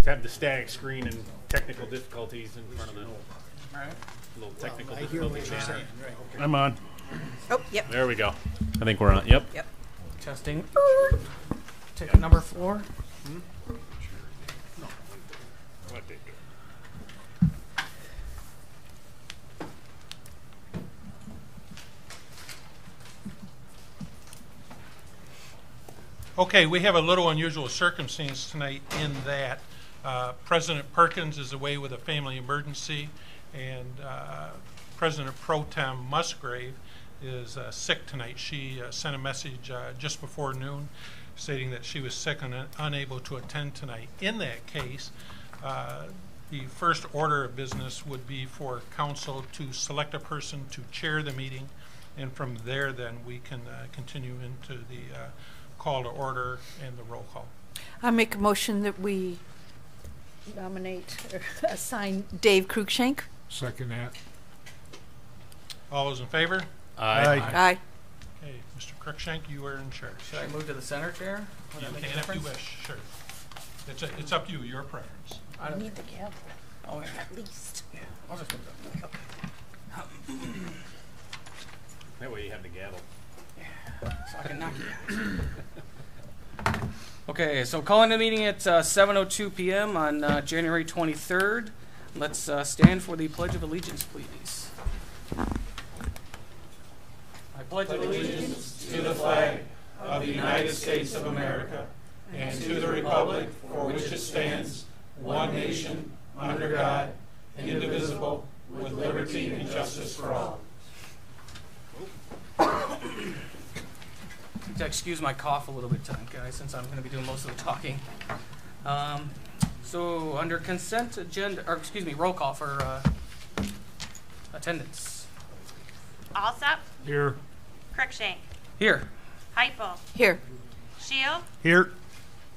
have the static screen and technical difficulties in front of the little technical I hear difficulty what you're banner. saying, right. Okay. I'm on. Oh, yep. There we go. I think we're on. Yep. Yep. Testing. Ticket number 4. What did Okay, we have a little unusual circumstance tonight in that President Perkins is away with a family emergency, and President Pro Tem Musgrave is sick tonight. She sent a message just before noon stating that she was sick and unable to attend tonight. In that case, the first order of business would be for council to select a person to chair the meeting, and from there then we can continue into the call to order and the roll call. I make a motion that we nominate or assign Dave Cruikshank. Second that. All those in favor? Aye. Aye. Okay, Mr. Cruikshank, you are in charge. Should I move to the center chair? Would You that make a can if you difference? wish, sure. It's up to you, your preference. I don't, Need the gavel, oh, yeah. at least. I'll just move that. That way you have the gavel. So I can knock you out. Okay, so calling the meeting at 7:02 p.m. on January 23rd. Let's stand for the Pledge of Allegiance, please. I pledge allegiance To the flag of the United States of America and to the republic for which it stands, one nation, under God, indivisible, with liberty and justice for all. to excuse my cough a little bit tonight, guys, since I'm going to be doing most of the talking. So under consent agenda, or excuse me, roll call for attendance. Alsop, Here. Cruikshank, Here. Heupel, Here. Shield, Here.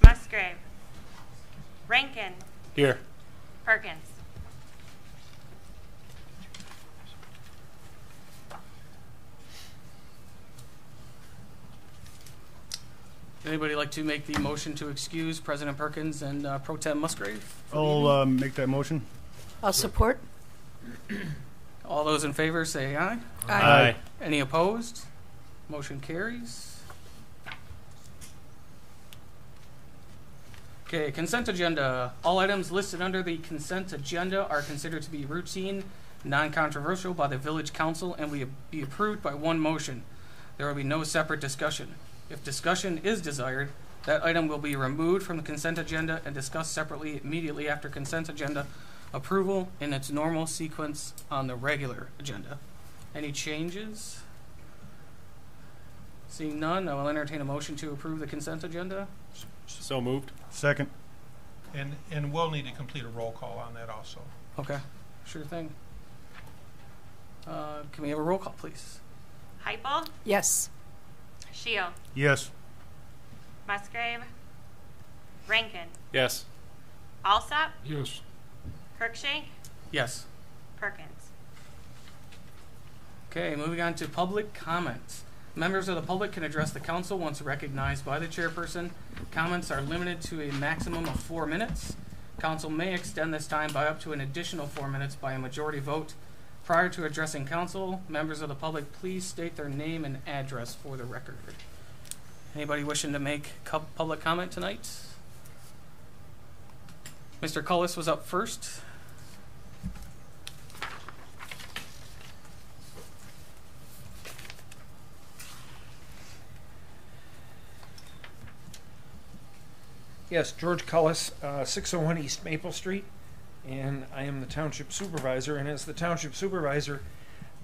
Musgrave, Rankin, Here. Perkins. Anybody like to make the motion to excuse President Perkins and Pro Tem Musgrave? I'll make that motion. I'll support. All those in favor say aye. Aye. Any opposed? Motion carries. Okay, consent agenda. All items listed under the consent agenda are considered to be routine, non-controversial by the village council and will be approved by one motion. There will be no separate discussion. If discussion is desired, that item will be removed from the consent agenda and discussed separately immediately after consent agenda approval in its normal sequence on the regular agenda. Any changes? Seeing none, I will entertain a motion to approve the consent agenda. So moved. Second. And we'll need to complete a roll call on that also. Okay, sure thing. Can we have a roll call, please? Heupel, Yes. Shield, Yes. Musgrave, Rankin, Yes. Alsop, Yes. Cruikshank, Yes. Perkins. Okay, moving on to public comments. Members of the public can address the council once recognized by the chairperson. Comments are limited to a maximum of 4 minutes. Council may extend this time by up to an additional 4 minutes by a majority vote. Prior to addressing council, members of the public, please state their name and address for the record. Anybody wishing to make public comment tonight? Mr. Cullis was up first. Yes, George Cullis, 601 East Maple Street, and I am the Township Supervisor. And as the Township Supervisor,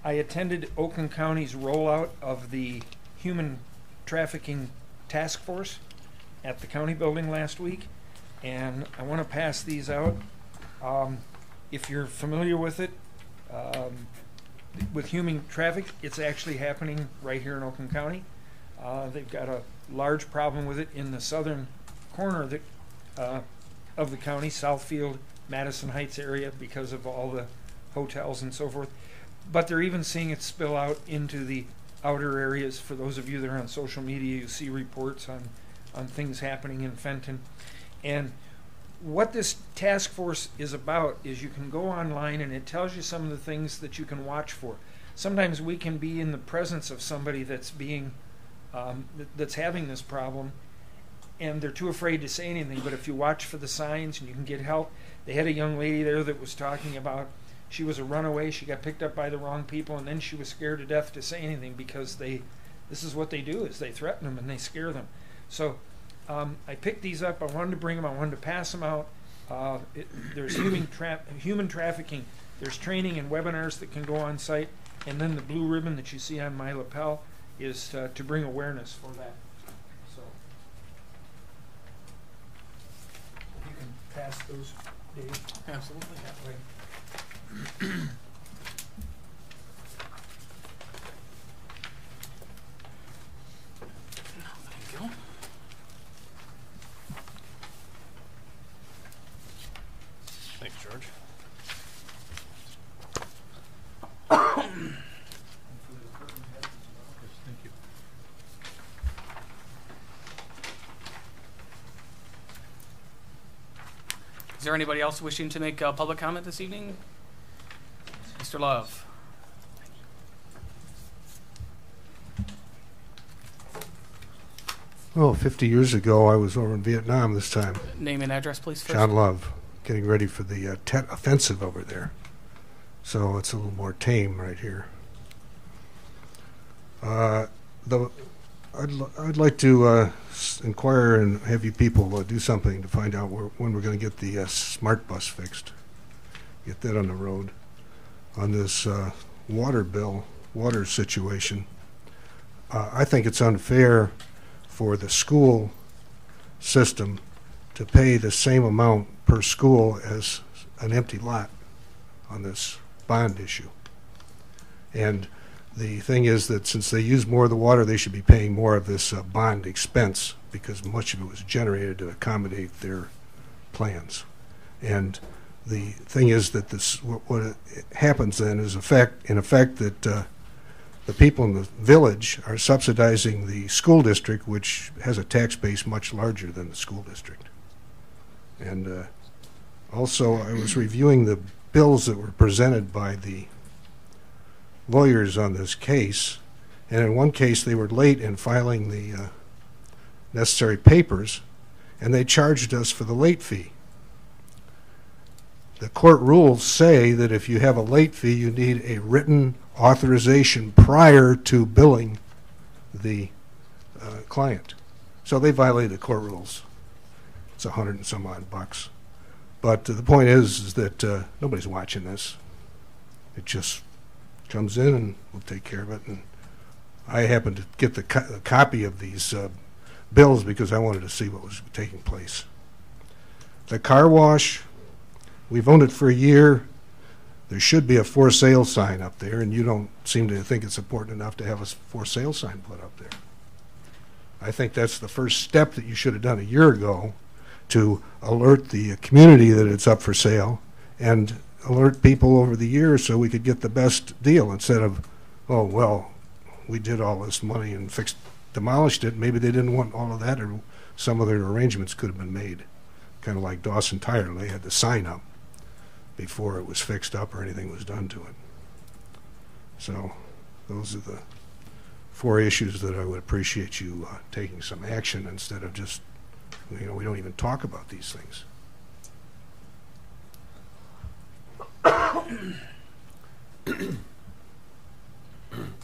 I attended Oakland County's rollout of the Human Trafficking Task Force at the county building last week, and I want to pass these out. If you're familiar with it, with human traffic, it's actually happening right here in Oakland County. They've got a large problem with it in the southern corner of the county, Southfield, Madison Heights area, because of all the hotels and so forth. But they're even seeing it spill out into the outer areas. For those of you that are on social media, you see reports on things happening in Fenton. And what this task force is about is you can go online and it tells you some of the things that you can watch for. Sometimes we can be in the presence of somebody that's being that's having this problem, and they're too afraid to say anything. But if you watch for the signs and you can get help, they had a young lady there that was talking about she was a runaway. She got picked up by the wrong people, and then she was scared to death to say anything because this is what they do, is they threaten them and they scare them. So I picked these up. I wanted to bring them. I wanted to pass them out. There's human trafficking. There's training and webinars that can go on site. And then the blue ribbon that you see on my lapel is to bring awareness for that. So you can pass those, Dave. Absolutely. That way. Thank you. Thanks, George. Thank you. Is there anybody else wishing to make public comment this evening? Mr. Love. Oh, 50 years ago, I was over in Vietnam this time. Name and address, please, first. John Love, getting ready for the Tet Offensive over there. So it's a little more tame right here. I'd like to inquire and have you people do something to find out when we're going to get the smart bus fixed. Get that on the road. On this water situation, I think it's unfair for the school system to pay the same amount per school as an empty lot on this bond issue. And the thing is that since they use more of the water, they should be paying more of this bond expense because much of it was generated to accommodate their plans. And the thing is that what happens then is in effect that the people in the village are subsidizing the school district, which has a tax base much larger than the school district. And also, I was reviewing the bills that were presented by the lawyers on this case, and in one case they were late in filing the necessary papers, and they charged us for the late fee. The court rules say that if you have a late fee, you need a written authorization prior to billing the client. So they violated the court rules. It's $100 and some odd bucks. But the point is that nobody's watching this. It just comes in and we'll take care of it. And I happened to get the copy of these bills because I wanted to see what was taking place. The car wash, we've owned it for a year. There should be a for sale sign up there, and you don't seem to think it's important enough to have a for sale sign put up there. I think that's the first step that you should have done a year ago to alert the community that it's up for sale and alert people over the years so we could get the best deal instead of, oh, well, we did all this money and demolished it. Maybe they didn't want all of that, or some other arrangements could have been made. Kind of like Dawson Tire, they had the sign up before it was fixed up or anything was done to it. So those are the 4 issues that I would appreciate you taking some action instead of just, we don't even talk about these things.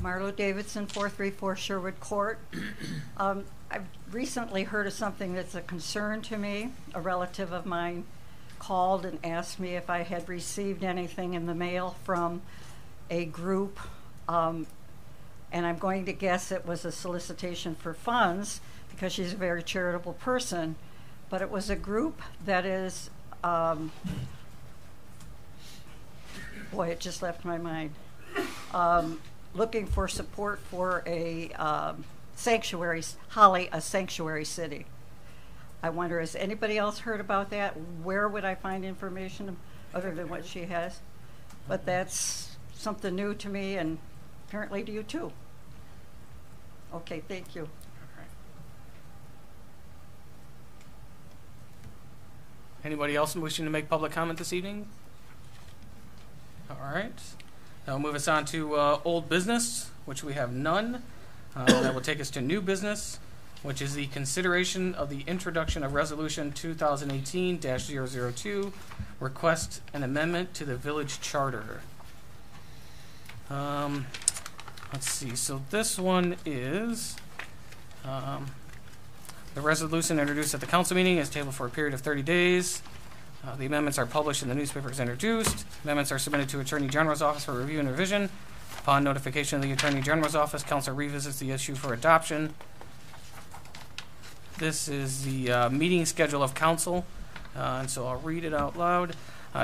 Marlo Davidson, 434 Sherwood Court. I've recently heard of something that's a concern to me. A relative of mine called and asked me if I had received anything in the mail from a group, and I'm going to guess it was a solicitation for funds because she's a very charitable person, but it was a group that is, boy, it just left my mind, looking for support for a sanctuary, Holly, a sanctuary city. I wonder, has anybody else heard about that? Where would I find information other than what she has? But that's something new to me, and apparently to you too. Okay, thank you. Anybody else wishing to make public comment this evening? All right. That will move us on to old business, which we have none. That will take us to new business, which is the consideration of the introduction of Resolution 2018-002, request an amendment to the village charter. Let's see. So this one is the resolution introduced at the council meeting is tabled for a period of 30 days. The amendments are published in the newspaper as introduced. Amendments are submitted to Attorney General's office for review and revision. Upon notification of the Attorney General's office, council revisits the issue for adoption. This is the meeting schedule of council, and so I'll read it out loud.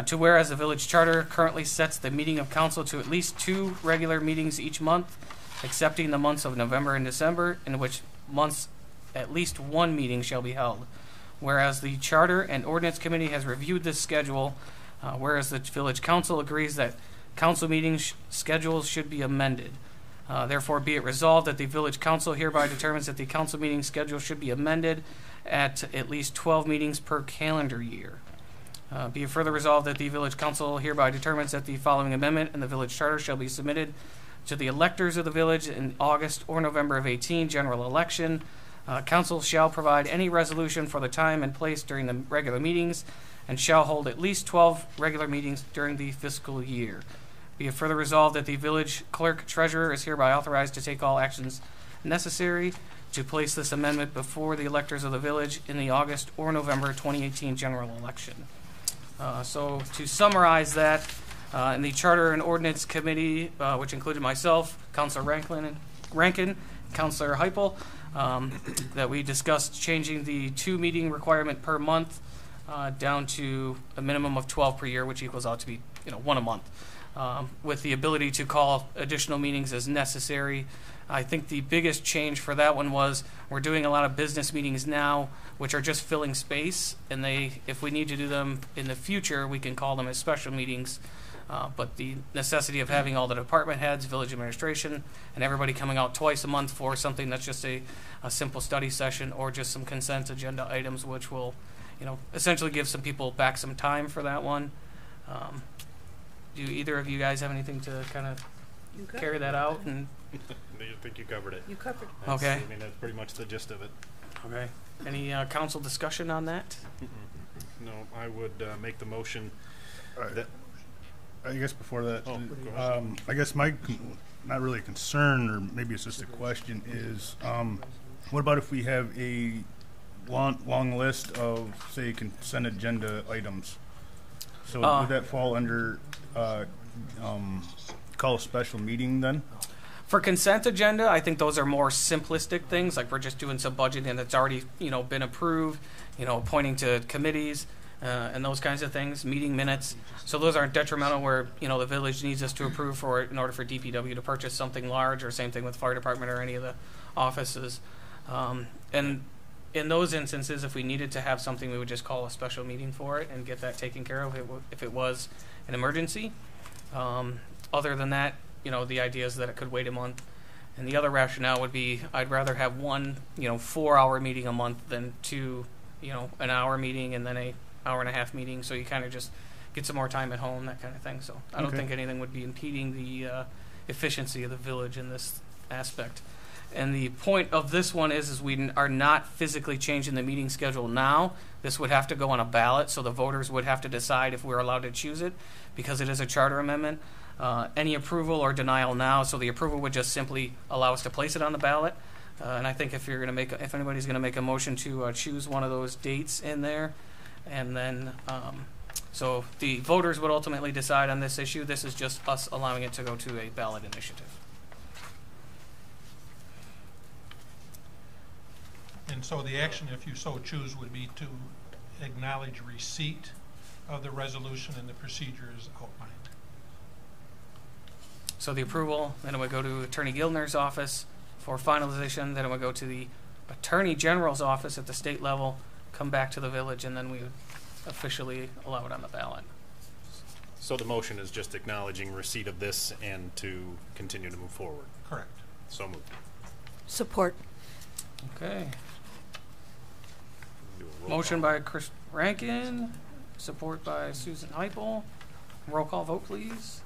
To whereas the village charter currently sets the meeting of council to at least 2 regular meetings each month, excepting the months of November and December, in which months at least 1 meeting shall be held. Whereas the Charter and Ordinance Committee has reviewed this schedule, whereas the Village Council agrees that council meeting schedules should be amended. Therefore, be it resolved that the Village Council hereby determines that the council meeting schedule should be amended at least 12 meetings per calendar year. Be it further resolved that the Village Council hereby determines that the following amendment in the Village Charter shall be submitted to the electors of the village in August or November of 18 general election. Council shall provide any resolution for the time and place during the regular meetings and shall hold at least 12 regular meetings during the fiscal year. Be it further resolved that the village clerk treasurer is hereby authorized to take all actions necessary to place this amendment before the electors of the village in the August or November 2018 general election. So to summarize that, in the Charter and Ordinance Committee, which included myself, Councilor Rankin, Councilor Heupel, that we discussed changing the 2 meeting requirement per month down to a minimum of 12 per year, which equals out to be 1 a month, with the ability to call additional meetings as necessary. I think the biggest change for that one was we're doing a lot of business meetings now, which are just filling space, and if we need to do them in the future, we can call them as special meetings. But the necessity of having all the department heads, village administration, and everybody coming out twice a month for something that's just a simple study session or just some consent agenda items, which will, essentially give some people back some time for that one. Do either of you guys have anything to kind of carry that out? And I think you covered it. You covered. Okay. I mean, that's pretty much the gist of it. Okay. Any council discussion on that? No, I would make the motion that. I guess before that, Oh, go ahead. I guess my, not really a concern, or maybe it's just a question, is what about if we have a long list of, say, consent agenda items? So would that fall under call a special meeting then? For consent agenda, I think those are more simplistic things, like we're just doing some budgeting that's already, been approved, pointing to committees and those kinds of things, meeting minutes. So those aren't detrimental where, the village needs us to approve for it in order for DPW to purchase something large, or same thing with fire department or any of the offices. And in those instances, if we needed to have something, we would just call a special meeting for it and get that taken care of if it was an emergency. Other than that, the idea is that it could wait a month. And the other rationale would be I'd rather have 1, 4-hour meeting a month than 2, an hour meeting and then a hour-and-a-half meeting. So you kind of just get some more time at home, that kind of thing. So I don't think anything would be impeding the efficiency of the village in this aspect. And the point of this one is we are not physically changing the meeting schedule now. This would have to go on a ballot, so the voters would have to decide if we're allowed to choose it, because it is a charter amendment. Any approval or denial now, so the approval would just simply allow us to place it on the ballot. And I think if anybody's going to make a motion to choose one of those dates in there, and then so the voters would ultimately decide on this issue. This is just us allowing it to go to a ballot initiative. And so the action, if you so choose, would be to acknowledge receipt of the resolution and the procedure is outlined. So the approval, then it would go to Attorney Gildner's office for finalization, then it would go to the Attorney General's office at the state level, come back to the village, and then we would officially allow it on the ballot. So the motion is just acknowledging receipt of this and to continue to move forward. Correct. So moved. Support. Okay. Do a roll Motion call. by Chris Rankin, support by Susan Heupel. Roll call vote, please.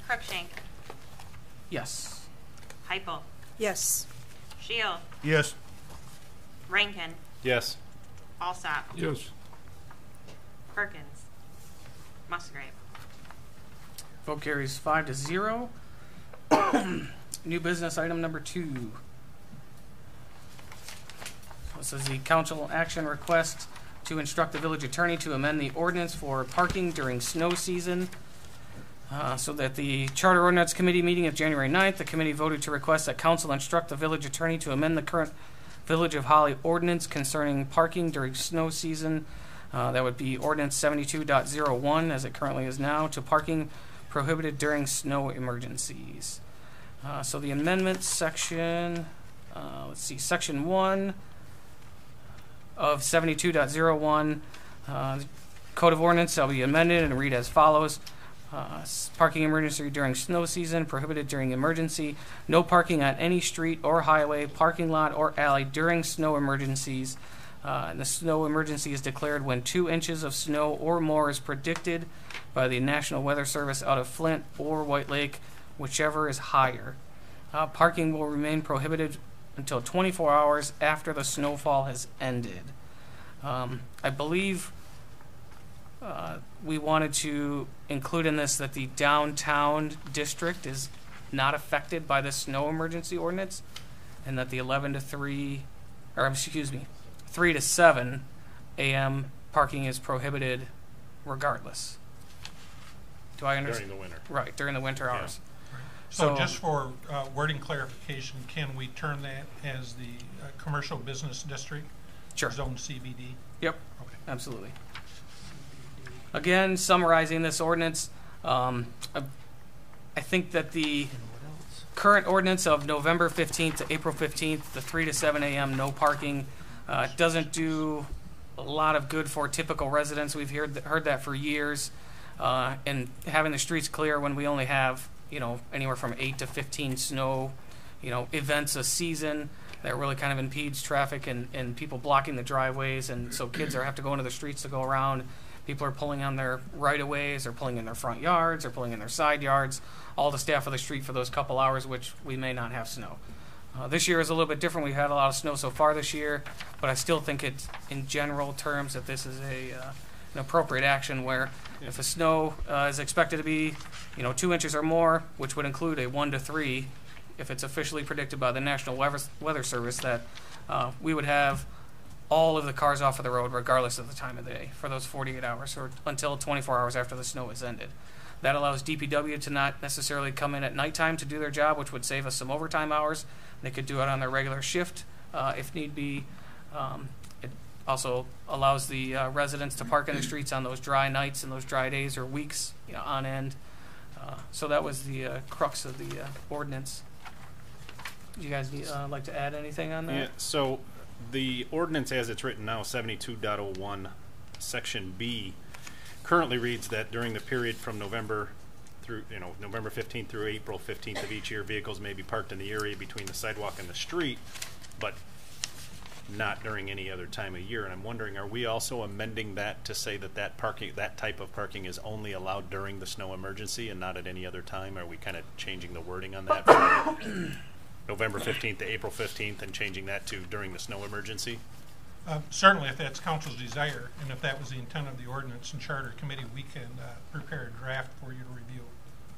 Cruikshank. Yes. Heupel. Yes. Shield. Yes. Rankin. Yes. Alsop. Yes. Perkins. Musgrave. Vote carries 5-0. New business item number 2. This is the council action request to instruct the village attorney to amend the ordinance for parking during snow season. So that the Charter Ordinance Committee meeting of January 9th, the committee voted to request that council instruct the village attorney to amend the current Village of Holly ordinance concerning parking during snow season. That would be ordinance 72.01 as it currently is now, to parking prohibited during snow emergencies. So the amendment section, let's see, section 1 of 72.01, Code of Ordinance shall be amended and read as follows. Parking emergency during snow season, prohibited during emergency. No parking on any street or highway, parking lot, or alley during snow emergencies. And the snow emergency is declared when 2 inches of snow or more is predicted by the National Weather Service out of Flint or White Lake, whichever is higher. Parking will remain prohibited until 24 hours after the snowfall has ended. I believe we wanted to include in this that the downtown district is not affected by the snow emergency ordinance, and that the 11 to 3, or excuse me, 3 to 7 a.m. parking is prohibited regardless. Do I understand? During the winter. Right, during the winter hours. So just for wording clarification, can we turn that as the commercial business district? Sure. Zone CBD? Yep, Okay. absolutely. Again, summarizing this ordinance, I think that the current ordinance of November 15th to April 15th, the 3 to 7 a.m. no parking, doesn't do a lot of good for typical residents. We've heard that for years. And having the streets clear when we only have, anywhere from 8 to 15 snow, events a season, that really kind of impedes traffic and people blocking the driveways. And so kids have to go into the streets to go around. People are pulling on their right-of-ways, or pulling in their front yards, or pulling in their side yards, all to stay off of the street for those couple hours, which we may not have snow. This year is a little bit different. We've had a lot of snow so far this year, but I still think it's, in general terms, that this is an appropriate action where if the snow is expected to be, 2 inches or more, which would include a 1 to 3, if it's officially predicted by the National Weather Service, that we would have all of the cars off of the road regardless of the time of the day for those 48 hours or until 24 hours after the snow is ended. That allows DPW to not necessarily come in at nighttime to do their job, which would save us some overtime hours. They could do it on their regular shift if need be. It also allows the residents to park in the streets on those dry nights and those dry days or weeks on end. So that was the crux of the ordinance. Do you guys like to add anything on that? Yeah, so the ordinance as it's written now, 72.01, Section B, currently reads that during the period from November through, November 15th through April 15th of each year, vehicles may be parked in the area between the sidewalk and the street, but not during any other time of year. And I'm wondering, are we also amending that to say that that type of parking is only allowed during the snow emergency and not at any other time? Are we kind of changing the wording on that from November 15th to April 15th and changing that to during the snow emergency? Certainly, if that's council's desire, and if that was the intent of the ordinance and charter committee, we can prepare a draft for you to review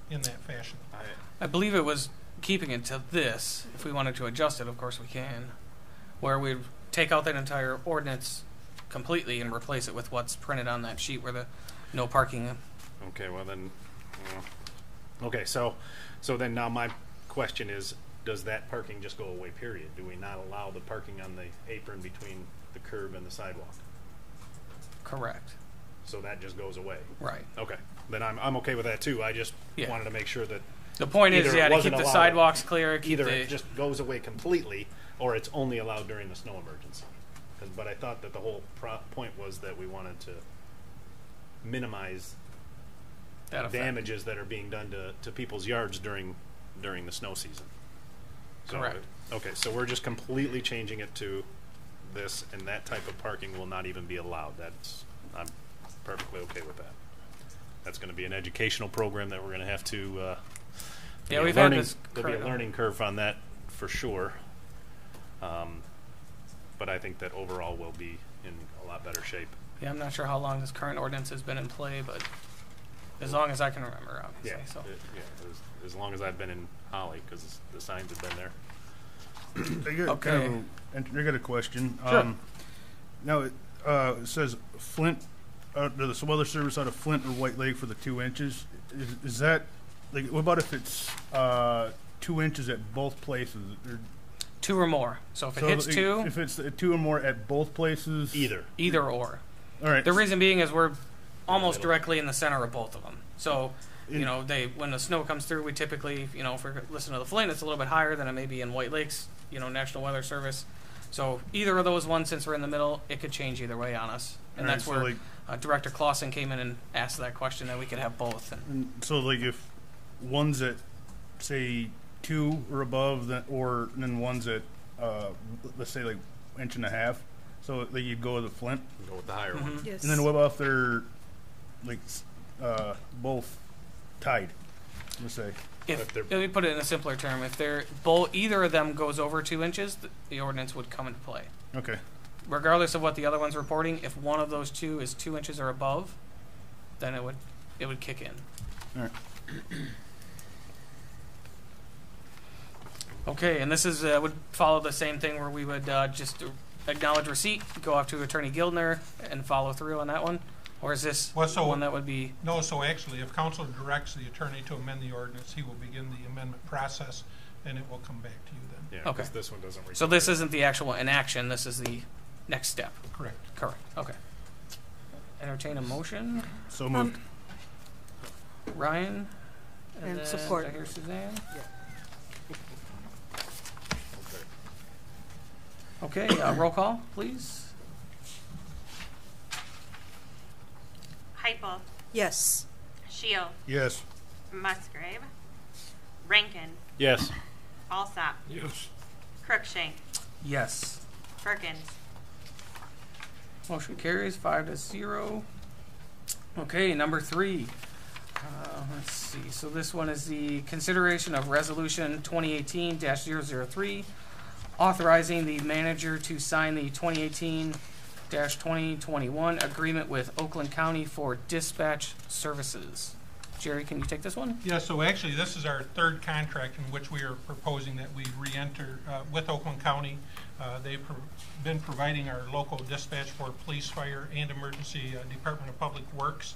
in that fashion. I believe it was keeping it to this. If we wanted to adjust it, of course we can. Where we'd take out that entire ordinance completely and replace it with what's printed on that sheet where the no parking. Okay, well then, okay, so then now my question is, does that parking just go away, period? Do we not allow the parking on the apron between the curb and the sidewalk? Correct. So that just goes away? Right. Okay, then I'm okay with that too. I just wanted to make sure that the point is, either it to wasn't keep the allowed- sidewalks clear, keep either the it just goes away completely, or it's only allowed during the snow emergency. But I thought that the whole point was that we wanted to minimize that effect. damages that are being done to people's yards during the snow season. So, Correct. Okay, so we're just completely changing it to this, and that type of parking will not even be allowed. I'm perfectly okay with that. That's going to be an educational program that we're going to have to. Yeah, we've had this. There'll be a learning curve on that for sure. But I think that overall we'll be in a lot better shape. Yeah, I'm not sure how long this current ordinance has been in play, but as long as I can remember, obviously. Yeah, So. as long as I've been in Holly, because the signs have been there. Okay. I got a question. Sure. Now, it says Flint, there's some other service out of Flint or White Lake for the 2 inches. Is that, like, what about if it's 2 inches at both places? Or, 2 or more. So if it hits 2, if it's 2 or more at both places? either or. All right. The reason being is we're almost directly in the center of both of them. So, you know, when the snow comes through, we typically, you know, if we're listening to the Flint, it's a little bit higher than it may be in White Lakes, you know, National Weather Service. So either of those ones, since we're in the middle, it could change either way on us. And All right, that's so, where like, Director Clausen came in and asked that question, that we could have both. And so, like, if one's at, say, 2 or above, then one's at, let's say, like, 1.5 inches, so like, you'd go with the Flint. Go with the higher one. Yes. And then what about if they're, like, both tied, let's say? If they're- let me put it in a simpler term, if they're either of them goes over 2 inches, the ordinance would come into play. Okay. Regardless of what the other one's reporting, if one of those two is 2 inches or above, then it would kick in. All right. Okay, and this is would follow the same thing where we would just acknowledge receipt, go off to Attorney Gildner, and follow through on that one? Or is this Well, so- one that would be... No, so actually, if council directs the attorney to amend the ordinance, he will begin the amendment process, and it will come back to you then. Yeah, Okay. 'cause this one doesn't require. So this isn't the actual inaction, this is the next step. Correct. Correct, okay. Entertain a motion. So moved. Ryan? And then support. did I hear Suzanne? Okay, roll call, please. Heupel, Yes. Shield, Yes. Musgrave, Rankin, Yes. Alsop, Yes. Crookshank, Yes. Perkins. Motion carries 5-0. Okay, number 3. Let's see. So this one is the consideration of Resolution 2018-003, authorizing the manager to sign the 2018-2021 agreement with Oakland County for dispatch services. Jerry, can you take this one? Yeah, so actually, this is our third contract in which we are proposing that we re-enter with Oakland County. They've been providing our local dispatch for police, fire, and emergency Department of Public Works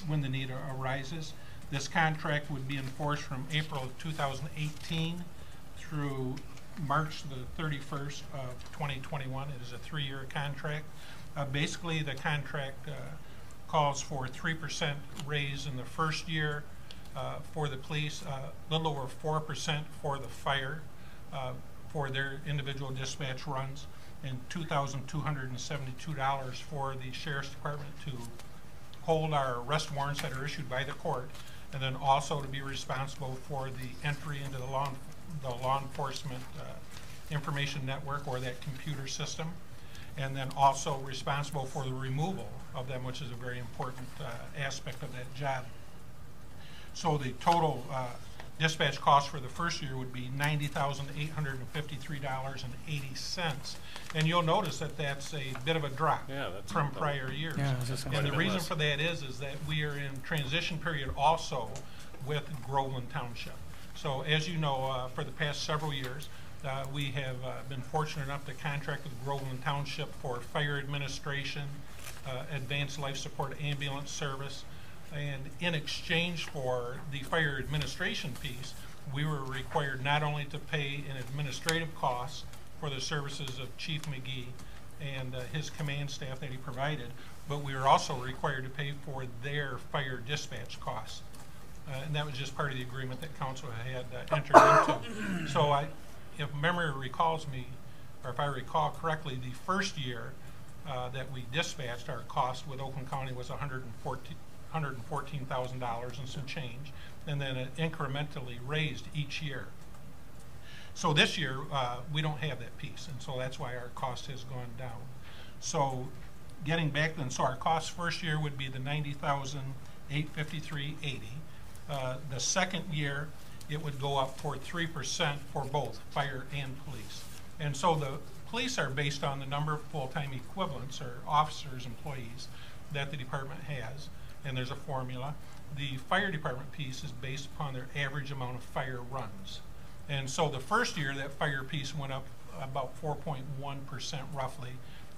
when the need arises. This contract would be enforced from April of 2018 through March the 31st of 2021. It is a 3-year contract. Basically, the contract calls for 3% raise in the first year for the police, a little over 4% for the fire for their individual dispatch runs, and $2,272 for the Sheriff's Department to hold our arrest warrants that are issued by the court, and then also to be responsible for the entry into the law enforcement information network, or that computer system, and then also responsible for the removal of them, which is a very important aspect of that job. So the total dispatch cost for the first year would be $90,853.80. And you'll notice that that's a bit of a drop from prior years. Yeah, I was just gonna And say. the reason for that is that we are in transition period also with Groveland Township. So as you know, for the past several years, we have been fortunate enough to contract with Groveland Township for fire administration, advanced life support ambulance service, and in exchange for the fire administration piece, we were required not only to pay an administrative cost for the services of Chief McGee and his command staff that he provided, but we were also required to pay for their fire dispatch costs. And that was just part of the agreement that council had entered into. So if memory recalls me, or if I recall correctly, the first year that we dispatched, our cost with Oakland County was $114,000 and some change, and then it incrementally raised each year. So this year, we don't have that piece, and so that's why our cost has gone down. So getting back then, so our cost first year would be the $90,853.80. The second year, it would go up for 3% for both fire and police. And so the police are based on the number of full-time equivalents or officers, employees that the department has, and there's a formula. The fire department piece is based upon their average amount of fire runs. And so the first year, that fire piece went up about 4.1% roughly,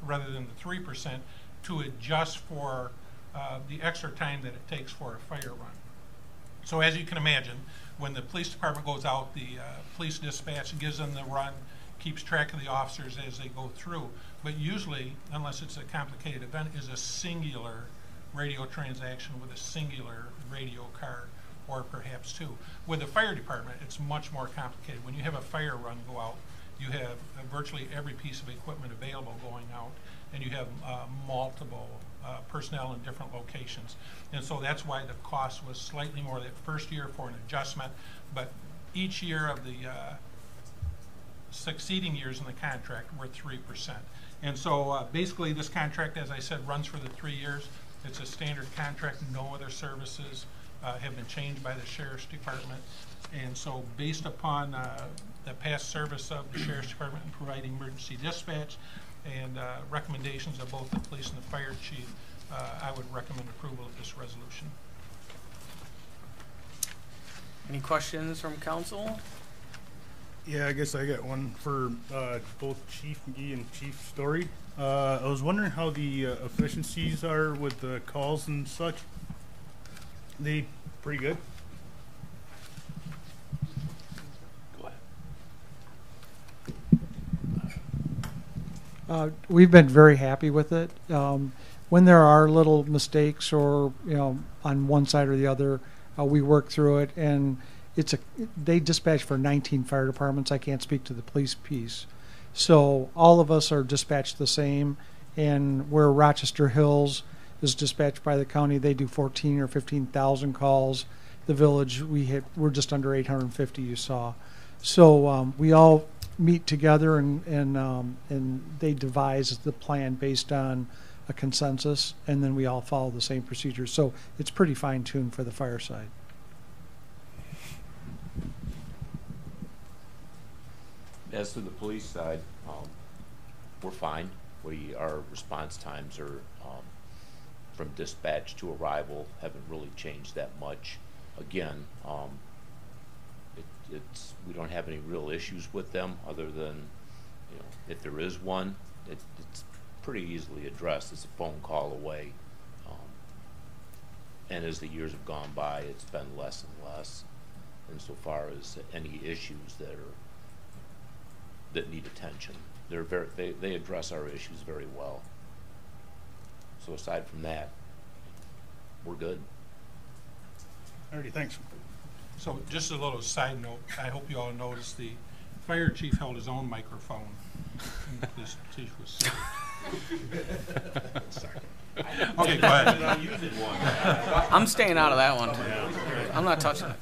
rather than the 3%, to adjust for the extra time that it takes for a fire run. So as you can imagine, when the police department goes out, the police dispatch gives them the run, keeps track of the officers as they go through. But usually, unless it's a complicated event, is a singular radio transaction with a singular radio card, or perhaps two. With the fire department, it's much more complicated. When you have a fire run go out, you have virtually every piece of equipment available going out, and you have multiple personnel in different locations. And so that's why the cost was slightly more that first year for an adjustment, but each year of the succeeding years in the contract were 3%. And so basically this contract, as I said, runs for the 3 years. It's a standard contract. No other services have been changed by the Sheriff's Department. And so based upon the past service of the Sheriff's Department in providing emergency dispatch and recommendations of both the police and the fire chief, I would recommend approval of this resolution. Any questions from council? Yeah, I guess I got one for both Chief McGee and Chief Story. I was wondering how the efficiencies are with the calls and such. They pretty good? Go ahead. We've been very happy with it. When there are little mistakes or, on one side or the other, we work through it, and they dispatch for 19 fire departments. I can't speak to the police piece. So all of us are dispatched the same, and where Rochester Hills is dispatched by the county, they do 14 or 15,000 calls. The village, we're just under 850, you saw. So we all meet together and they devise the plan based on a consensus, and then we all follow the same procedures. So it's pretty fine-tuned for the fire side. As to the police side, we're fine. Our response times are from dispatch to arrival haven't really changed that much. Again, we don't have any real issues with them other than, if there is one, it's pretty easily addressed. It's a phone call away. And as the years have gone by, it's been less and less insofar as any issues that need attention. They address our issues very well. So aside from that, we're good. Alrighty, thanks. So just a little side note, I hope you all noticed the fire chief held his own microphone. This chief was sorry. Okay, go ahead. I'm staying out of that one. I'm not touching it.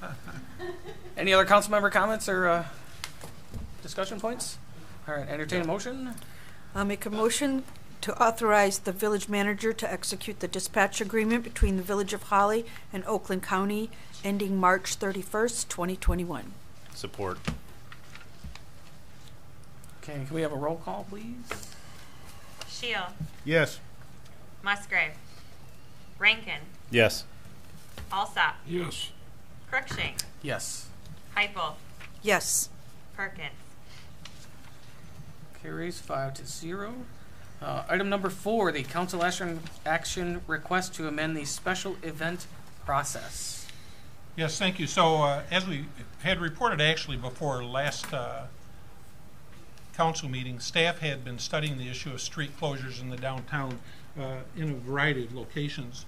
Any other council member comments or discussion points? All right, entertain a motion. I'll make a motion to authorize the village manager to execute the dispatch agreement between the Village of Holly and Oakland County ending March 31st, 2021. Support. Okay, can we have a roll call, please? Shield. Yes. Musgrave. Rankin. Yes. Alsop. Yes. Cruikshank. Yes. Heupel. Yes. Perkins. Carries 5-0. Item number 4, the council action request to amend the special event process. Yes, thank you. So as we had reported actually before last council meeting, staff had been studying the issue of street closures in the downtown in a variety of locations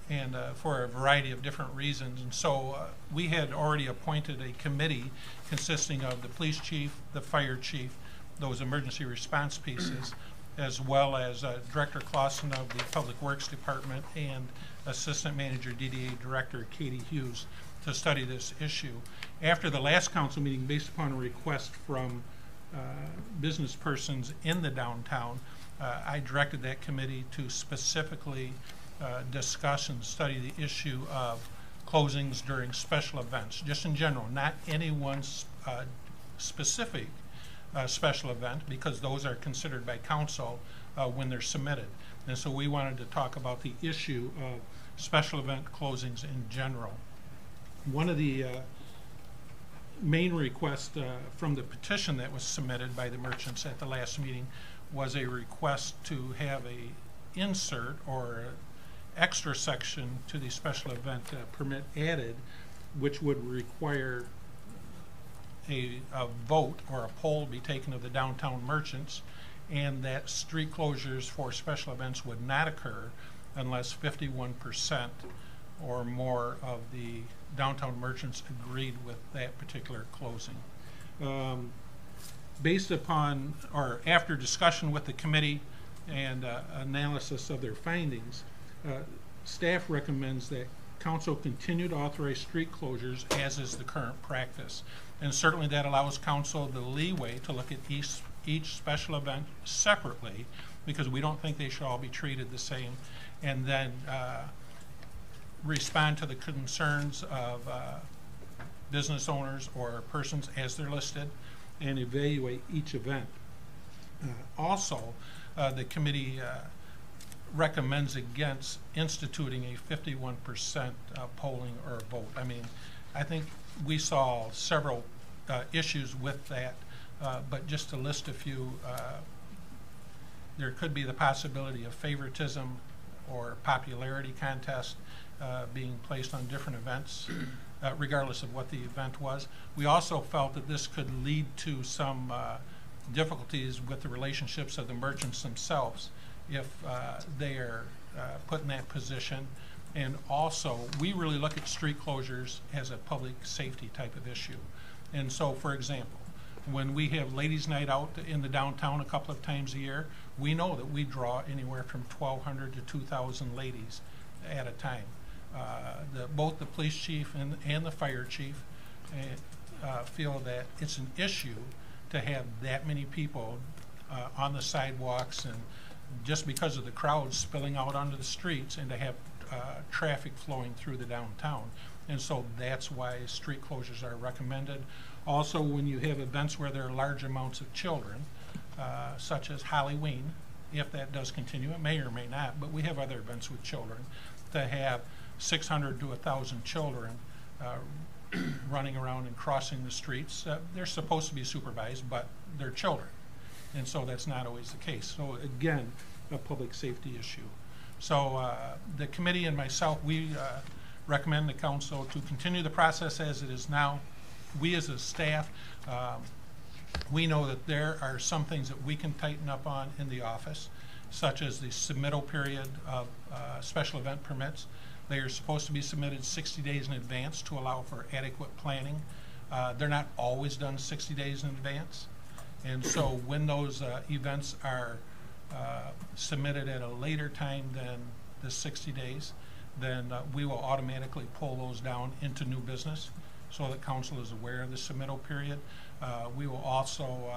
and for a variety of different reasons. And so we had already appointed a committee consisting of the police chief, the fire chief, those emergency response pieces, as well as Director Clausen of the Public Works Department and Assistant Manager DDA Director Katie Hughes. to study this issue. After the last council meeting, based upon a request from business persons in the downtown, I directed that committee to specifically discuss and study the issue of closings during special events, just in general, not any one specific special event, because those are considered by council when they're submitted. And so we wanted to talk about the issue of special event closings in general. One of the main requests from the petition that was submitted by the merchants at the last meeting was a request to have a insert or extra section to the special event permit added, which would require a vote or a poll be taken of the downtown merchants, and that street closures for special events would not occur unless 51% or more of the downtown merchants agreed with that particular closing. Based upon, or after discussion with the committee and analysis of their findings, staff recommends that council continue to authorize street closures as is the current practice. And certainly that allows council the leeway to look at each special event separately, because we don't think they should all be treated the same, and then respond to the concerns of business owners or persons as they're listed, and evaluate each event. Also, the committee recommends against instituting a 51% polling or vote. I mean, I think we saw several issues with that, but just to list a few, there could be the possibility of favoritism or popularity contest being placed on different events, regardless of what the event was. We also felt that this could lead to some difficulties with the relationships of the merchants themselves if they are put in that position. And also, we really look at street closures as a public safety type of issue. And so, for example, when we have ladies' night out in the downtown a couple of times a year, we know that we draw anywhere from 1,200 to 2,000 ladies at a time. Both the police chief and the fire chief feel that it's an issue to have that many people on the sidewalks, and just because of the crowds spilling out onto the streets, and to have traffic flowing through the downtown. And so that's why street closures are recommended. Also, when you have events where there are large amounts of children, such as Halloween, if that does continue, it may or may not, but we have other events with children, to have 600 to 1,000 children running around and crossing the streets. They're supposed to be supervised, but they're children. And so that's not always the case. So again, a public safety issue. So the committee and myself, we recommend the council to continue the process as it is now. We as a staff, we know that there are some things that we can tighten up on in the office, such as the submittal period of special event permits. They are supposed to be submitted 60 days in advance to allow for adequate planning. They're not always done 60 days in advance. And so when those events are submitted at a later time than the 60 days, then we will automatically pull those down into new business so that council is aware of the submittal period. We will also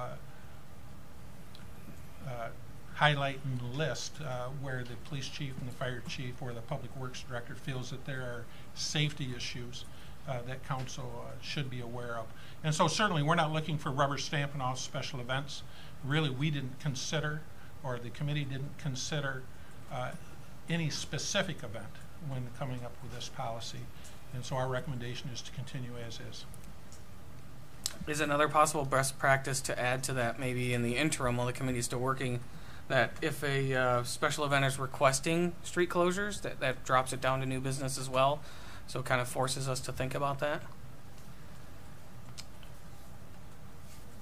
highlight and list where the police chief and the fire chief or the public works director feels that there are safety issues that council should be aware of. And so certainly we're not looking for rubber stamp in all special events. Really, we didn't consider, or the committee didn't consider, any specific event when coming up with this policy. And so our recommendation is to continue as is. Is another possible best practice to add to that, maybe in the interim while the committee is still working, that if a special event is requesting street closures, that drops it down to new business as well? So it kind of forces us to think about that?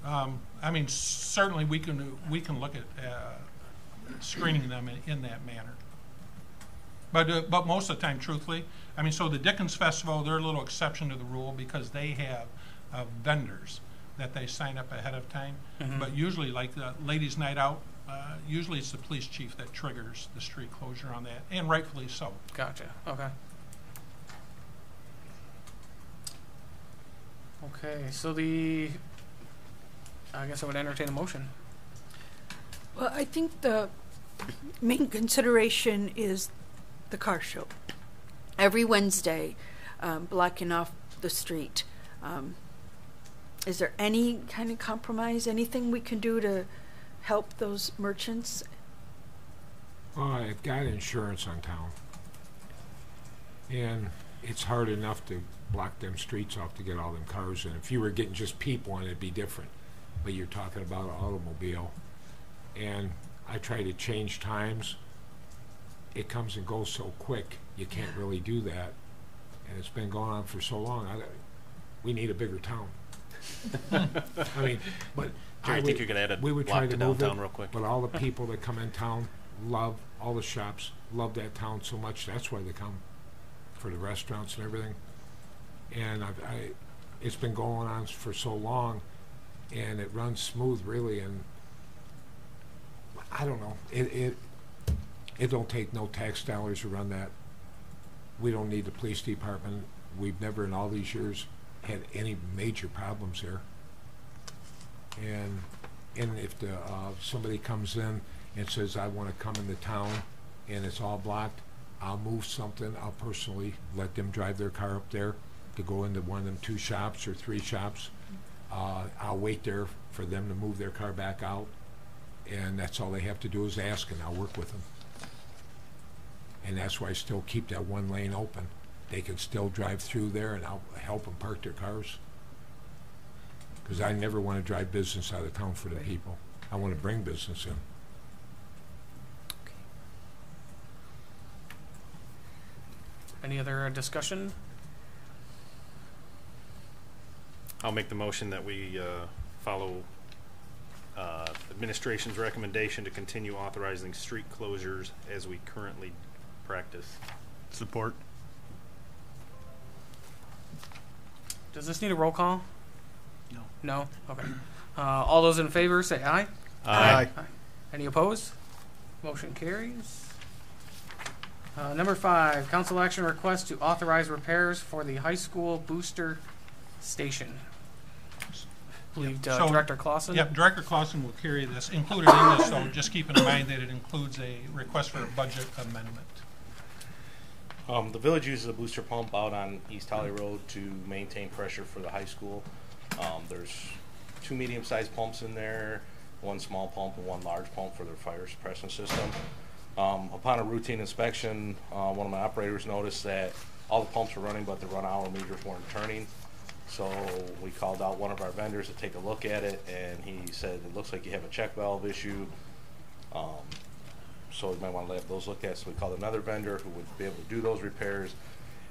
I mean, certainly we can look at screening them in that manner. But most of the time, truthfully, I mean, so the Dickens Festival, they're a little exception to the rule because they have vendors that they sign up ahead of time. Mm-hmm. But usually, like the Ladies' Night Out, usually it's the police chief that triggers the street closure on that, and rightfully so. Gotcha. Okay. Okay, so I guess I would entertain a motion. Well, I think the main consideration is the car show. Every Wednesday, blocking off the street. Is there any kind of compromise, anything we can do to help those merchants? Well, I've got insurance on town. And it's hard enough to block them streets off to get all them cars in. If you were getting just people in, it'd be different. But you're talking about an automobile. And I try to change times. It comes and goes so quick, you can't really do that. And it's been going on for so long. We need a bigger town. I mean, but Jerry, I think you could add a we would block try to to move downtown it, real quick. but all the people that come in town love all the shops, love that town so much. That's why they come, for the restaurants and everything. And it's been going on for so long, and it runs smooth, really. And I don't know, it don't take no tax dollars to run that. We don't need the police department. We've never in all these years had any major problems there. And if somebody comes in and says, I want to come into town and it's all blocked, I'll move something. I'll personally let them drive their car up there to go into one of them 2 shops or 3 shops. I'll wait there for them to move their car back out, and that's all they have to do is ask, and I'll work with them. And that's why I still keep that 1 lane open. They can still drive through there, and I'll help them park their cars. Because I never want to drive business out of town for the people. I want to bring business in. Any other discussion? I'll make the motion that we follow administration's recommendation to continue authorizing street closures as we currently practice. Support. Does this need a roll call? No. No? Okay. All those in favor say aye. Aye. Any opposed? Motion carries. Number 5, council action request to authorize repairs for the high school booster station. Believe So- Director Clausen? Yep, Director Clausen will carry this. Included in this, though, just keep in mind that it includes a request for a budget amendment. The village uses a booster pump out on East Holly Road to maintain pressure for the high school. There's 2 medium-sized pumps in there, 1 small pump and 1 large pump for their fire suppression system. Upon a routine inspection, one of my operators noticed that all the pumps were running, but the run-hour meters weren't turning. So we called out one of our vendors to take a look at it, and he said, it looks like you have a check valve issue. So we might want to have those looked at. So we called another vendor who would be able to do those repairs,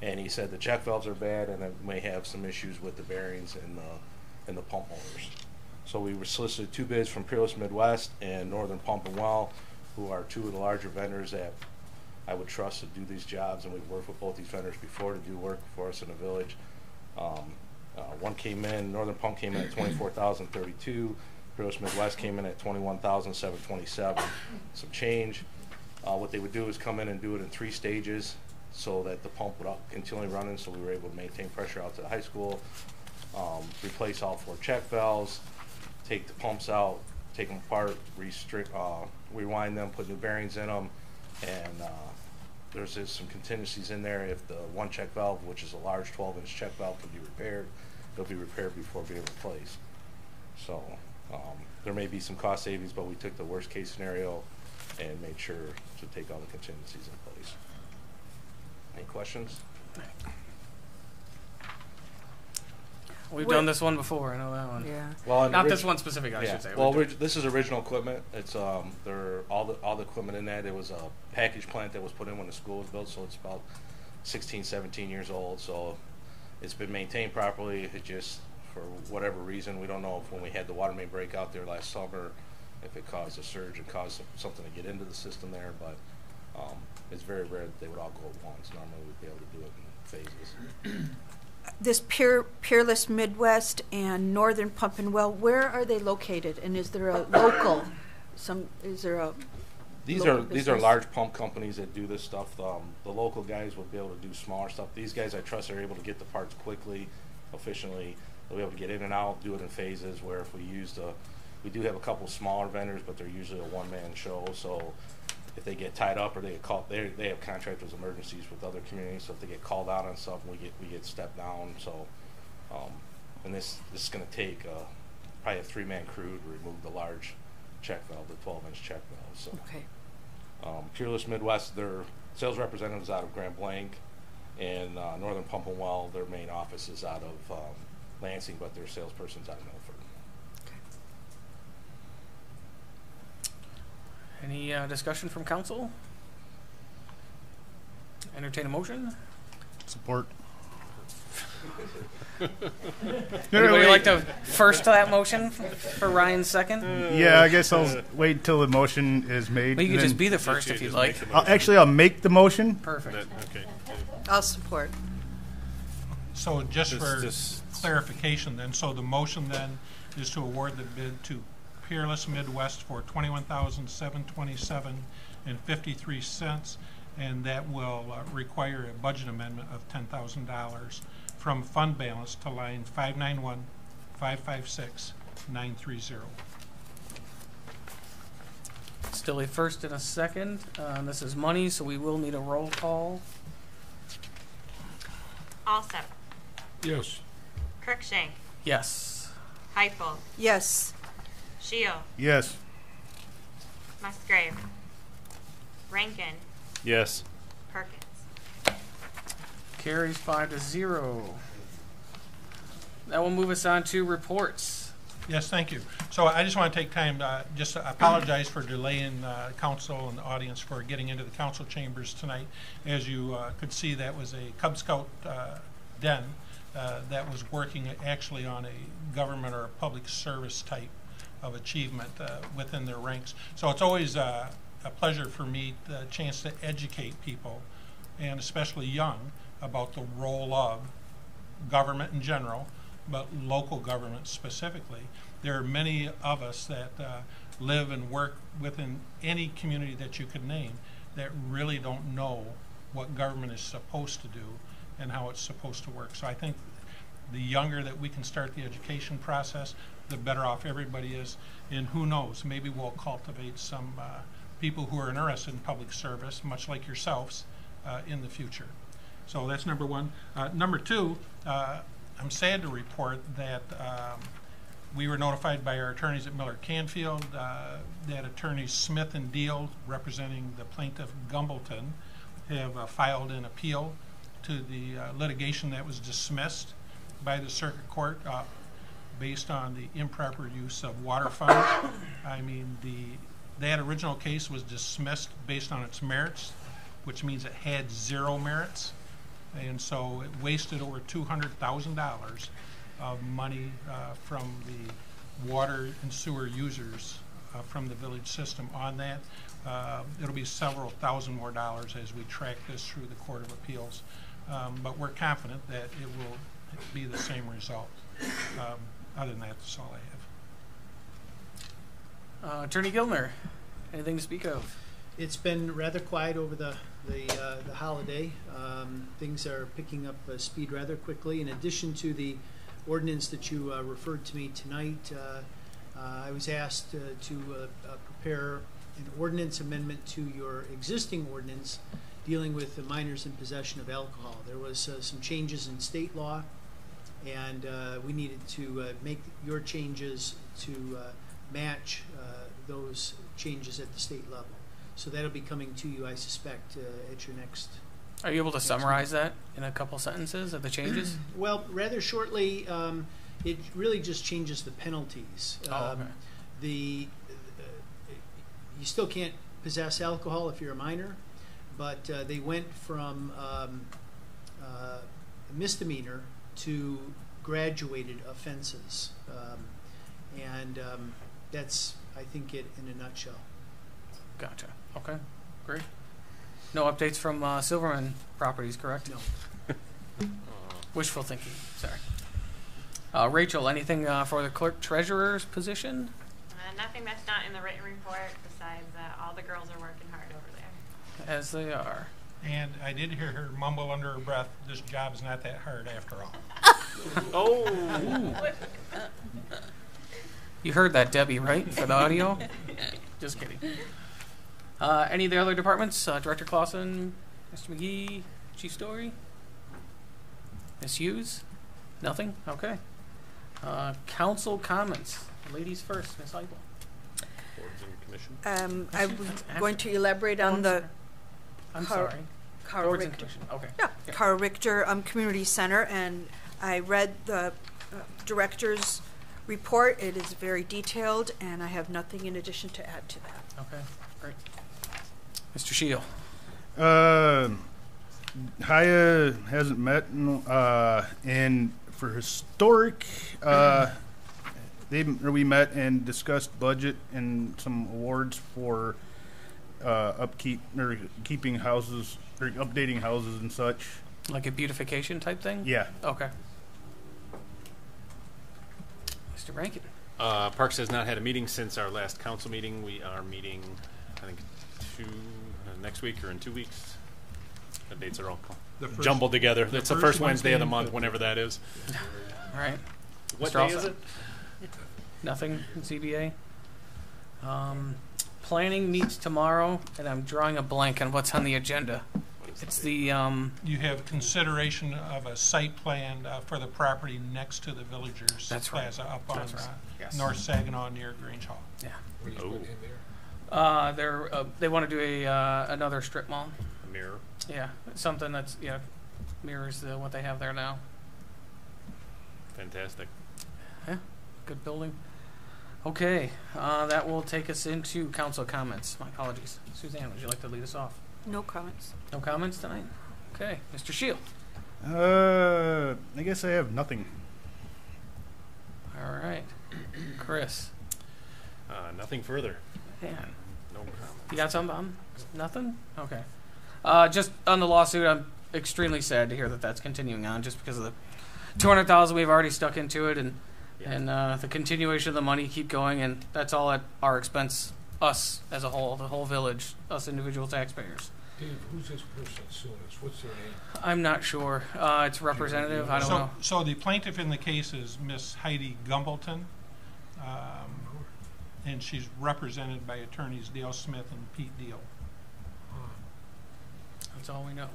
and he said the check valves are bad and it may have some issues with the bearings and the pump motors. So we solicited 2 bids from Peerless Midwest and Northern Pump and Well, who are 2 of the larger vendors that I would trust to do these jobs, and we've worked with both these vendors before to do work for us in the village. One came in, Northern Pump came in at $24,032. Peerless Midwest came in at $21,727. Some change. What they would do is come in and do it in 3 stages so that the pump would continually running, so we were able to maintain pressure out to the high school. Replace all 4 check valves, take the pumps out, take them apart, rewind them, put new bearings in them, and there's just some contingencies in there. If the 1 check valve, which is a large 12-inch check valve, can be repaired, it'll be repaired before being replaced. So there may be some cost savings, but we took the worst case scenario and made sure to take all the contingencies in place. Any questions? We've done this one before, I know that one. Yeah. Well, Not this one specific, I should say. Well, this is original equipment. It's they're all the equipment in that. There was a package plant that was put in when the school was built, so it's about 16, 17 years old. So it's been maintained properly. It just, for whatever reason, we don't know if when we had the water main break out there last summer, if it caused a surge and caused something to get into the system there. But it's very rare that they would all go at once. Normally we'd be able to do it in phases. This Peerless Midwest and Northern Pump and Well, where are they located? And is there a local? Is there a? These are large pump companies that do this stuff. The local guys would be able to do smaller stuff. These guys, I trust, are able to get the parts quickly, efficiently, They'll be able to get in and out, do it in phases, where if we we do have a couple smaller vendors, but they're usually a one-man show, so if they get tied up or they get called, they have contracts with emergencies with other communities, so if they get called out on stuff, we get stepped down, so, and this is gonna take, probably a 3-man crew to remove the large check valve, the 12-inch check valve, so. Okay. Peerless Midwest, their sales representatives out of Grand Blanc, and Northern Pump and Well, their main office is out of Lansing, but their salesperson's out of Milford. Any discussion from council? Entertain a motion? Support. Anybody like to first that motion for Ryan's second? Yeah, I guess I'll wait till the motion is made. Well, you and could just then- be the first if you'd like. Actually, I'll make the motion. Perfect. Okay. I'll support. So just for Just- clarification then, so the motion then is to award the bid to Peerless Midwest for $21,727.53, and that will require a budget amendment of $10,000 from fund balance to line 591-556-930. Still a first and a second. This is money, so we will need a roll call. Alsop. Yes. Cruikshank. Yes. Heupel. Yes. Shield. Yes. Musgrave. Rankin. Yes. Perkins. Carries 5-0. That will move us on to reports. Yes, thank you. So I just want to take time just to apologize for delaying council and the audience for getting into the council chambers tonight. As you could see, that was a Cub Scout den that was working actually on a government or a public service type of achievement within their ranks. So it's always a pleasure for me, the chance to educate people, and especially young, about the role of government in general, but local government specifically. There are many of us that live and work within any community that you could name that really don't know what government is supposed to do and how it's supposed to work. So I think the younger that we can start the education process, the better off everybody is. And who knows, maybe we'll cultivate some people who are interested in public service, much like yourselves, in the future. So that's number one. Number two, I'm sad to report that we were notified by our attorneys at Miller Canfield that attorneys Smith and Deal, representing the plaintiff Gumbleton, have filed an appeal to the litigation that was dismissed by the circuit court based on the improper use of water funds. I mean, that original case was dismissed based on its merits, which means it had 0 merits. And so it wasted over $200,000 of money from the water and sewer users from the village system on that. It'll be several thousand more dollars as we track this through the Court of Appeals. But we're confident that it will be the same result. Other than that, that's all I have. Attorney Gilner, anything to speak of? It's been rather quiet over the holiday. Things are picking up speed rather quickly. In addition to the ordinance that you referred to me tonight, I was asked to prepare an ordinance amendment to your existing ordinance dealing with the minors in possession of alcohol. There was some changes in state law, and we needed to make your changes to match those changes at the state level. So that'll be coming to you, I suspect, at your next. Are you able to summarize that in a couple sentences of the changes? Well, rather shortly, it really just changes the penalties. Okay. You still can't possess alcohol if you're a minor, but they went from misdemeanor to graduated offenses, and that's, I think, it in a nutshell. Gotcha. Okay, great. No updates from Silverman Properties, correct? No. Wishful thinking, sorry. Rachel, anything for the clerk treasurer's position? Nothing that's not in the written report, besides all the girls are working hard over there. As they are. And I did hear her mumble under her breath, this job is not that hard after all. Oh. You heard that, Debbie, right? For the audio? Just kidding. Any of the other departments? Director Clausen, Mr. McGee, Chief Story? Ms. Hughes? Nothing? Okay. Council comments. Ladies first, Ms. Heibel. Boards and commission. I'm going to elaborate on the I'm Car- sorry. Carl Boards and Richter. commission. Okay. Yeah, Carl Richter Community Center, and I read the director's report. It is very detailed, and I have nothing in addition to add to that. Okay, great. Mr. Shield. Haya hasn't met, and for historic, we met and discussed budget and some awards for upkeep or keeping houses or updating houses and such. Like a beautification type thing? Yeah. Okay. Mr. Rankin. Parks has not had a meeting since our last council meeting. We are meeting, I think, next week or in 2 weeks. The dates are all jumbled together. It's the first Wednesday of the month, whenever that is. All right. What Mr. day Olson? is it? Nothing in CBA. Planning meets tomorrow, and I'm drawing a blank on what's on the agenda. It's the You have consideration of a site plan for the property next to the Villagers That's right. Plaza up on That's right. Yes. North Saginaw near Grange Hall. yeah. What do you put in there? They want to do another strip mall. A mirror. Yeah, something that's mirrors what they have there now. Fantastic. Yeah, good building. Okay, that will take us into council comments. My apologies. Suzanne, would you like to lead us off? No comments. No comments tonight? Okay, Mr. Shield. I guess I have nothing. All right. Chris. Nothing further. Dan. No comment. You got something, Bob? Nothing? Okay. Just on the lawsuit, I'm extremely sad to hear that that's continuing on just because of the $200,000 we've already stuck into it and the continuation of the money keep going, and that's all at our expense, us as a whole, the whole village, us individual taxpayers. Dave, who's this person suing us? What's their name? I'm not sure. It's representative. I don't know. So the plaintiff in the case is Miss Heidi Gumbleton, and she's represented by attorneys Dale Smith and Pete Deal. That's all we know.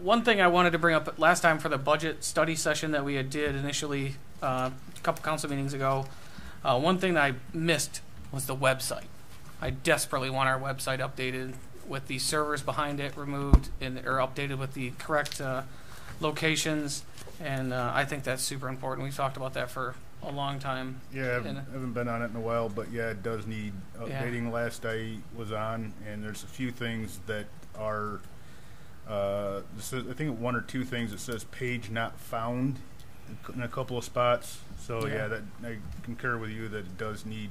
One thing I wanted to bring up last time for the budget study session that we had did initially a couple council meetings ago, one thing that I missed was the website. I desperately want our website updated with the servers behind it removed or updated with the correct locations, and I think that's super important. We've talked about that for a long time. Yeah, I haven't been on it in a while, but yeah, it does need updating. Yeah. Last I was on, and there's a few things that are, I think one or two things that says page not found in a couple of spots. So yeah, that I concur with you that it does need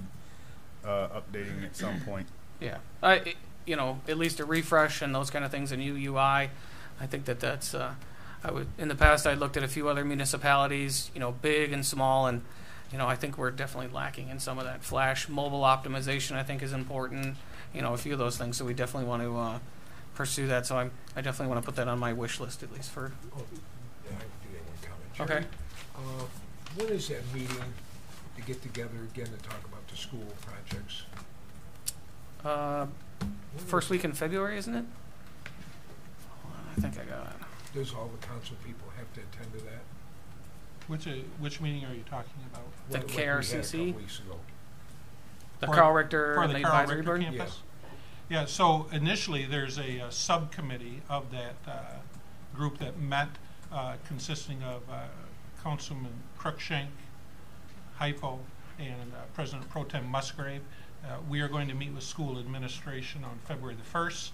updating at some point. Yeah, at least a refresh and those kind of things, a new UI. I think that's. In the past, I looked at a few other municipalities, big and small, and I think we're definitely lacking in some of that. Flash mobile optimization, I think, is important. A few of those things. So we definitely want to pursue that. So I definitely want to put that on my wish list at least for. Oh, yeah, I do have one comment. Okay. When is that meeting to get together again to talk about the school projects? First week in February, isn't it? Hold on, I think I got it. Does all the council people have to attend to that? Which meeting are you talking about? The Like we had a KRCC? couple weeks ago. The For- Carl Richter for and the the Carl advisory Richter board? campus? Yeah, so initially there's a subcommittee of that group that met, consisting of Councilman Cruikshank, Hypo, and President Pro Tem Musgrave. We are going to meet with school administration on February the 1st.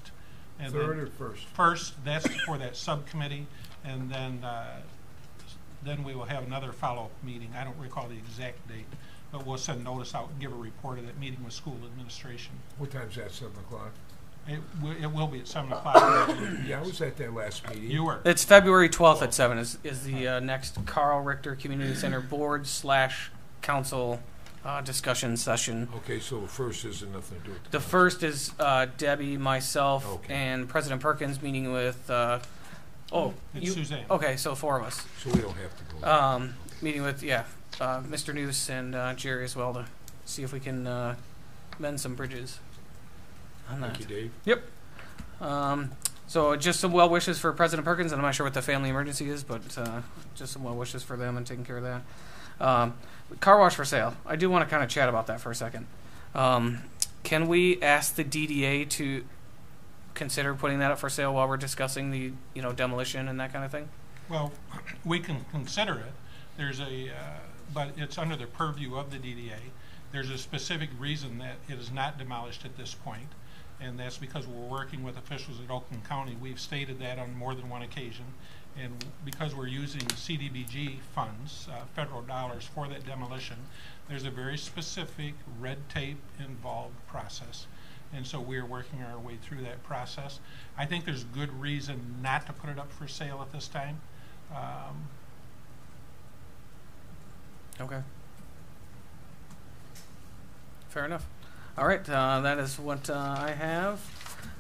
And Third then or first? First, that's for that subcommittee, and then we will have another follow-up meeting. I don't recall the exact date, but we'll send notice out and give a report of that meeting with school administration. What time's that, 7 o'clock? It will be at 7 o'clock. Yeah, I was at that last meeting. You were. It's February 12th at 7 is the next Carl Richter Community Center board / council discussion session. Okay, so the first is nothing to do with The first is Debbie, myself, Okay. and President Perkins meeting with Oh, It's Suzanne. Okay, so 4 of us. So we don't have to go. Meeting with, Mr. Noose and Jerry as well to see if we can mend some bridges on that. Thank you, Dave. Yep. So just some well wishes for President Perkins, and I'm not sure what the family emergency is, but just some well wishes for them and taking care of that. Car wash for sale. I do want to kind of chat about that for a second. Can we ask the DDA to consider putting that up for sale while we're discussing the demolition and that kind of thing? Well, we can consider it. There's but it's under the purview of the DDA. There's a specific reason that it is not demolished at this point, and that's because we're working with officials at Oakland County. We've stated that on more than one occasion, and because we're using CDBG funds, federal dollars for that demolition, there's a very specific red tape involved process, and so we're working our way through that process. I think there's good reason not to put it up for sale at this time. Okay. Fair enough. All right, that is what I have,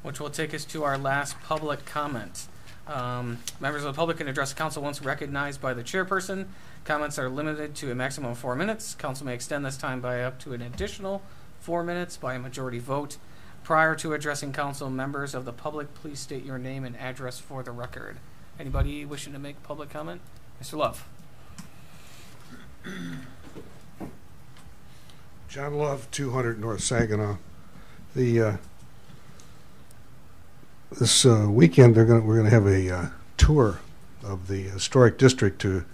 which will take us to our last public comment. Members of the public can address the council once recognized by the chairperson. Comments are limited to a maximum of 4 minutes. Council may extend this time by up to an additional 4 minutes by a majority vote. Prior to addressing council, members of the public, please state your name and address for the record. Anybody wishing to make public comment? Mr. Love. John Love, 200 North Saginaw. This weekend we're going to have a tour of the historic district to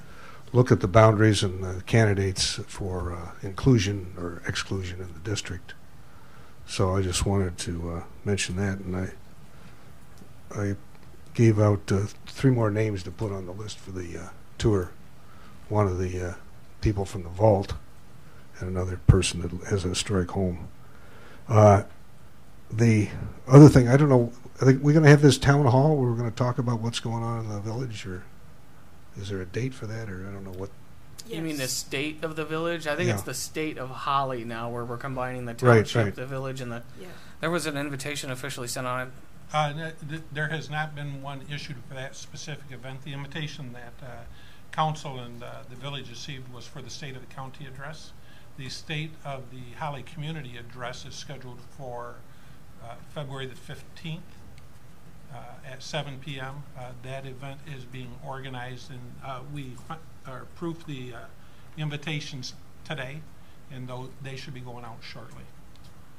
look at the boundaries and the candidates for inclusion or exclusion in the district. So I just wanted to mention that, and I gave out 3 more names to put on the list for the tour. One of the people from the vault, and another person that has a historic home. The other thing, I don't know, I think we're going to have this town hall where we're going to talk about what's going on in the village, or is there a date for that, or I don't know what? You mean the state of the village? I think Yeah. it's the state of Holly now, where we're combining the township, right. the village, and the. Yeah. There was an invitation officially sent on it. There has not been one issued for that specific event. The invitation that council and the village received was for the state of the county address. The state of the Holly community address is scheduled for February the 15th at 7 p.m. That event is being organized, and we approved the invitations today, and they should be going out shortly.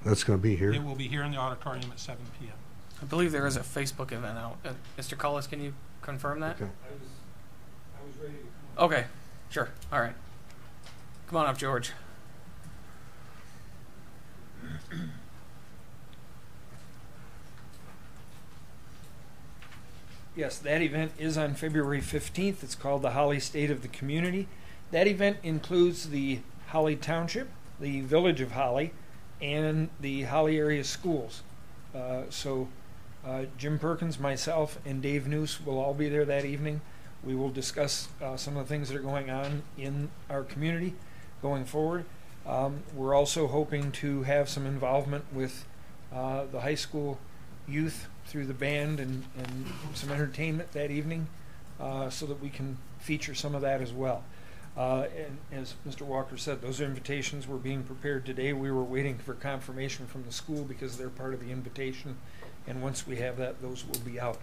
That's going to be here? It will be here in the auditorium at 7 p.m. I believe there is a Facebook event out. Mr. Cullis, can you confirm that? Okay. I was ready to come. Okay, sure. All right. Come on up, George. Yes, that event is on February 15th. It's called the Holly State of the Community. That event includes the Holly Township, the Village of Holly, and the Holly area schools. Jim Perkins, myself, and Dave Noose will all be there that evening. We will discuss some of the things that are going on in our community going forward. We're also hoping to have some involvement with the high school youth through the band and some entertainment that evening so that we can feature some of that as well. And as Mr. Walker said, those invitations were being prepared today. We were waiting for confirmation from the school because they're part of the invitation, and once we have that, those will be out.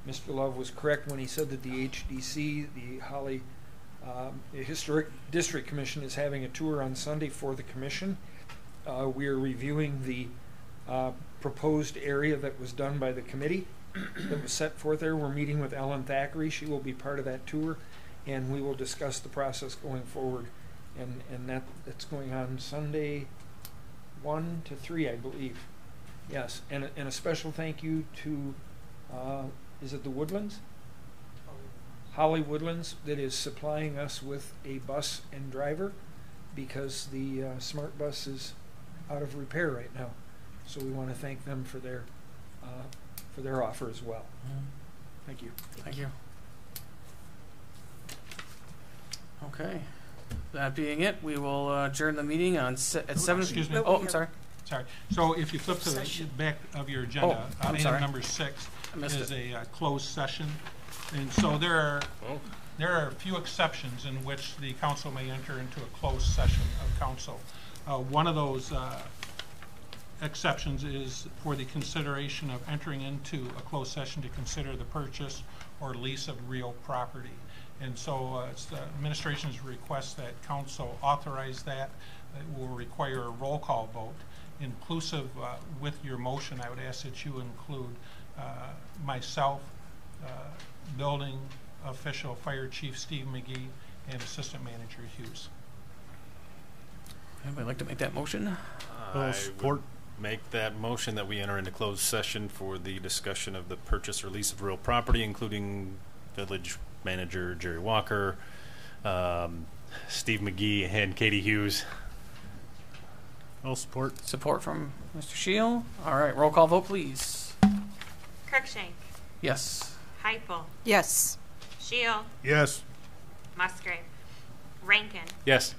Mr. Love was correct when he said that the HDC, the Holly Historic District Commission, is having a tour on Sunday for the commission. We are reviewing the proposed area that was done by the committee that was set forth there. We're meeting with Ellen Thackeray. She will be part of that tour, and we will discuss the process going forward. And that's going on Sunday 1 to 3, I believe. Yes, and a special thank you to, is it the Woodlands? Holly Woodlands, that is supplying us with a bus and driver, because the Smart Bus is out of repair right now. So we want to thank them for their offer as well. Thank you. Thank you. Okay. That being it, we will adjourn the meeting at 7. Excuse me. Oh, I'm sorry. Sorry. So if you flip to the back of your agenda, I'm item sorry. number 6, missed is it. a closed session. And so there are a few exceptions in which the council may enter into a closed session of council. One of those exceptions is for the consideration of entering into a closed session to consider the purchase or lease of real property. And so it's the administration's request that council authorize that. It will require a roll call vote. Inclusive with your motion, I would ask that you include myself, building official, Fire Chief Steve McGee, and Assistant Manager Hughes. Anybody like to make that motion? I would make that motion that we enter into closed session for the discussion of the purchase or lease of real property, including village manager Jerry Walker, Steve McGee, and Katie Hughes. I'll support. Support from Mr. Shield. All right, roll call vote, please. Kirkshank, Yes. Heupel, Yes. Shield, Yes. Musgrave, Rankin, Yes.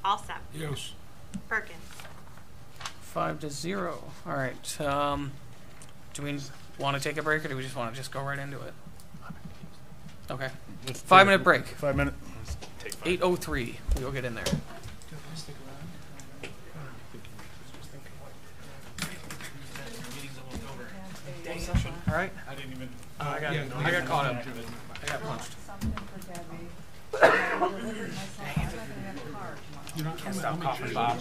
Alsep, Yes. Perkins. 5-0. All right. Do we want to take a break, or do we just want to just go right into it? Okay. 5-minute break. 5 minute. 8:03. We'll get in there. All right. I didn't even. I got caught up. I got punched. Can't stop coughing, Bob.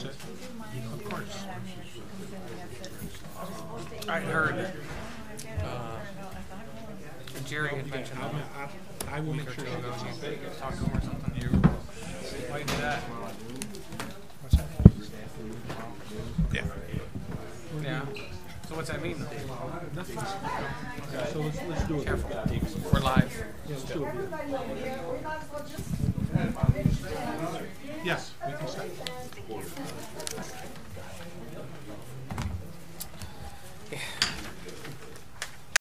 I heard Jerry had mentioned I will make sure talk you to him or something. Why you do that? What's that? Yeah. Yeah. So what's that mean? Nothing. Okay, so let's do it. Careful. We're live. Let's do it. Yes, we can start.